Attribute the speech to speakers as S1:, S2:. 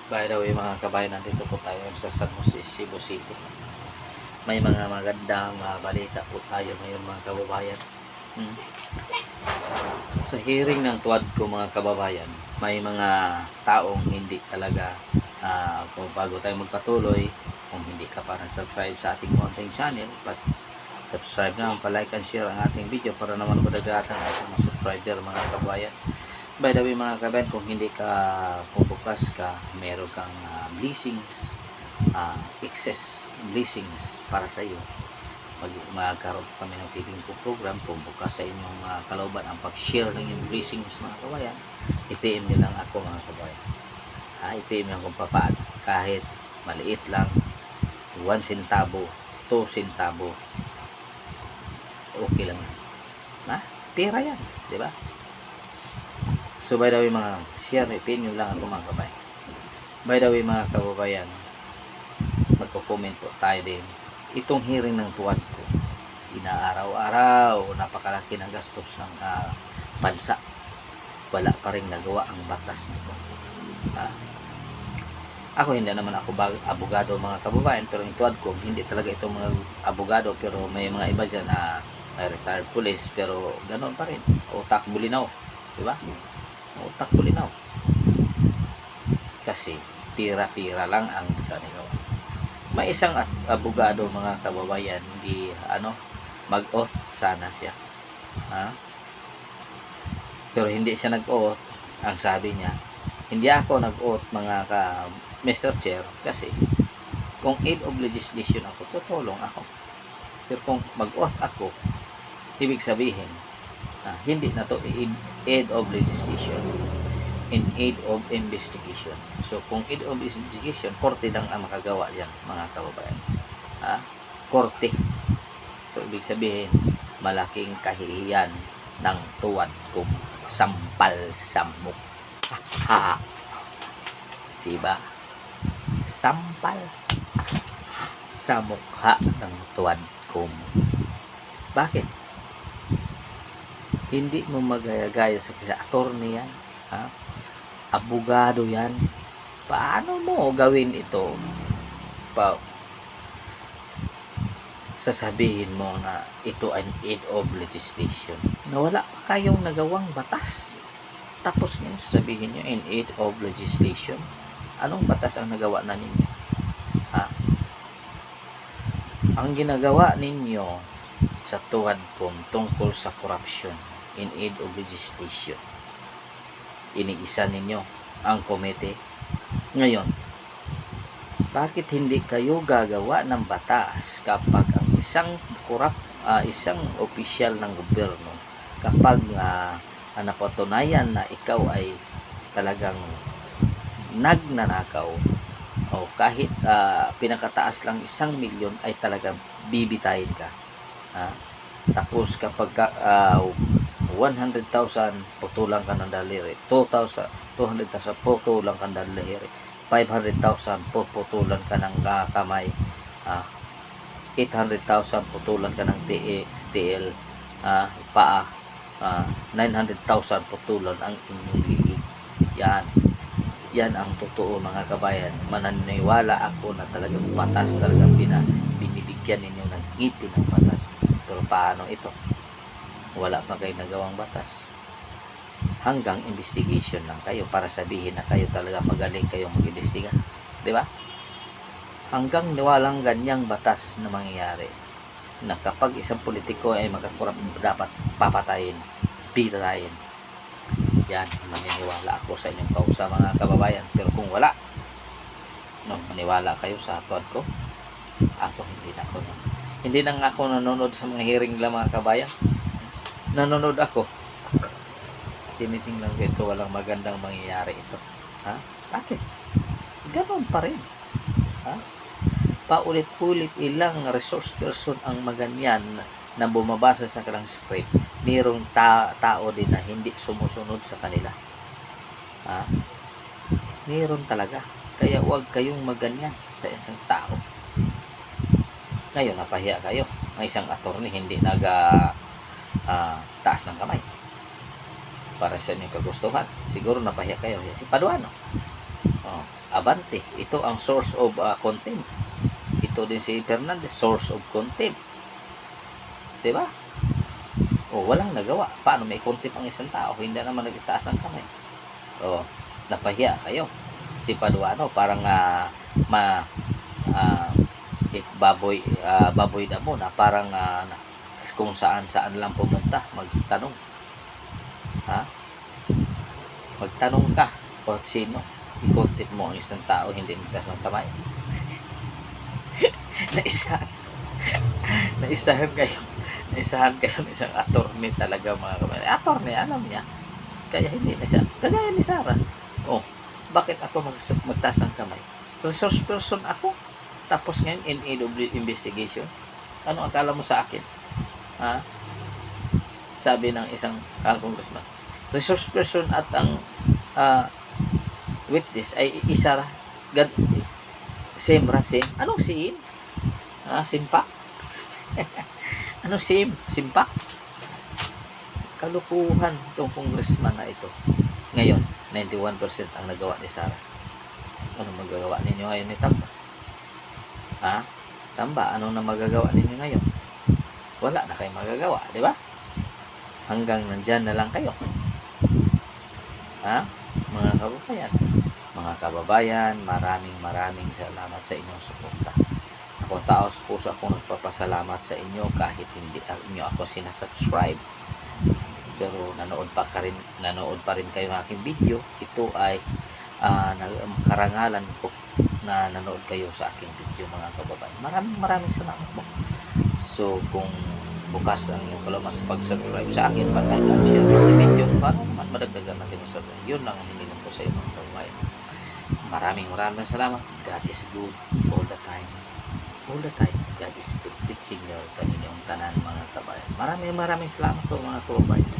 S1: By the way mga kabayan, nandito po tayo sa San Jose, Cebu City. May mga magandang balita po tayo ngayon mga kababayan. Sa hearing ng tuwad ko mga kababayan, may mga taong hindi talaga kung bago tayo magpatuloy, kung hindi ka pa na-subscribe sa ating konting channel, subscribe na, pa-like and share ang ating video para naman madagdagan ang ating mga subscriber mga kababayan. By the way mga kabayan, kung hindi ka pupukas ka, meron kang blessings, excess blessings para sa iyo. Magkaroon kami ng feeding po program. Kung bukas sa inyong kalooban ang pag-share ng yung blessings mga kabayan, i-PM nyo lang ako mga kabayan. I-PM nyo kung papaano, kahit maliit lang, 1 centavo, 2 centavo, okay lang yan. Pera yan, di ba? So by the way mga share, i-PM nyo lang ako mga kabayan. By the way mga kababayan, magko-comment po tayo din. Itong hearing ng tuwad ko, inaaraw-araw, napakalaki ng gastos ng bansa. Wala pa rin nagawa ang batas nito. Ako hindi naman ako abogado mga kababayan, pero yung tuwad ko, hindi talaga itong mga abogado, pero may mga iba dyan na may retired police, pero ganoon pa rin. Utak bulinaw, di ba? Utak bulinaw. Kasi pira-pira lang ang kanila. May isang abogado mga kababayan, hindi mag-oath sana siya. Pero hindi siya nag-oath. Ang sabi niya, hindi ako nag-oath mga Mr. Chair, kasi kung aid of legislation ako, tutulong ako. Pero kung mag-oath ako, ibig sabihin, hindi na to aid of legislation, in aid of investigation. So kung aid of investigation, korte lang ang makagawa dyan mga kababayan. Korte. So ibig sabihin, malaking kahihiyan ng tuwad kong sampal sa mukha. Diba? Sampal sa mukha ng tuwad kong. Bakit? Hindi mo magaya-gaya sa attorney yan. Abogado yan. Paano mo gawin ito? Sasabihin mo na ito ay aid of legislation na wala pa kayong nagawang batas. Tapos ngayon sasabihin nyo in aid of legislation. Anong batas ang nagawa na ninyo? Ang ginagawa ninyo sa tuwad ko tungkol sa corruption, in aid of legislation, iniisa ninyo ang komite. Ngayon, bakit hindi kayo gagawa ng batas kapag ang isang opisyal ng gobyerno, kapag napatunayan na ikaw ay talagang nagnanakaw, o kahit pinakataas lang 1 milyon ay talagang bibitayin ka. Tapos kapag 100,000 putulang ka ng daliri, 200,000 putulang ka ng daliri, 500,000 putulan ka ng kamay, 800,000 putulan ka ng TL, paa, 900,000 putulan ang inyong liig. Yan ang totoo mga kabayan. Mananiwala ako na talagang batas, talagang binibigyan ninyo ng ngipin ng batas. Pero paano ito? Wala pa kayo nagawang batas. Hanggang investigation lang kayo para sabihin na kayo talaga magaling kayong mag-imbestiga. Di ba? Hanggang walang ganyang batas na mangyayari, na kapag isang politiko ay magkakurap, dapat papatayin, bitayin. Yan, maniniwala ako sa inyong kausa mga kababayan. Pero kung wala, maniwala kayo sa tuwad ko, ako hindi na ako nanonood sa mga hearing lang mga kabayan. Nanonood ako, tinitingnan ko ito, walang magandang mangyayari ito. Bakit? Ganon pa rin. Paulit-ulit ilang resource person ang maganyan na bumabasa sa kanilang script. Mayroong tao din na hindi sumusunod sa kanila. Mayroon talaga. Kaya huwag kayong maganyan sa isang tao. Ngayon, napahiya kayo. Ang isang attorney hindi taas ng kamay para sa inyong kagustuhan. Siguro napahiya kayo. Si Paduano, Abante, ito ang source of content. Ito din si Fernandez, source of content. Diba? O, walang nagawa. Paano may content ang isang tao? Hindi naman nagtaas ng kamay. O, napahiya kayo. Si Paduano, parang baboy na mo na parang kung saan lang pumunta, magtanong. Ha? Magtanong ka kung sino. I-content mo ang isang tao, hindi nagtaas ng kamay. Naisahan kayo ng isang attorney talaga, mga kabayan. Attorney, alam niya. Kaya hindi na siya. Kagaya ni Sarah. Oh, bakit ako magtaas ng kamay? Resource person ako. Tapos ngayon, NAW investigation. Ano akala mo sa akin? Ha? Sabi ng isang congressman. Resource person at ang witness ay isa same. Anong same? Simpa? Anong same? Simpa? Kalukuhan itong congressman na ito. Ngayon, 91% ang nagawa ni Sarah. Ano magagawa ninyo ngayon ni Tamba? Ha? Tamba, ano na magagawa ninyo ngayon? Wala na kayong magagawa, di ba? Hanggang nandyan na lang kayo. Ha? Mga kababayan, maraming salamat sa inyong suporta. Ako, taos puso akong nagpapasalamat sa inyo kahit hindi inyo ako sinasubscribe. Pero nanood pa rin kayo ng aking video. Ito ay karangalan ko na nanood kayo sa aking video, mga kababayan. Maraming salamat po. So, kung bukas ang inyong kalaman sa pag-subscribe sa akin, pa-like and share ang video para naman madagdagan natin sa video. Yun lang ang hiniling ko sa inyo, mga kababayan. Maraming salamat. God is good all the time. All the time, God is good. Pitsing nyo kaninyong tanan, mga kababayan. Maraming salamat po, mga kababayan.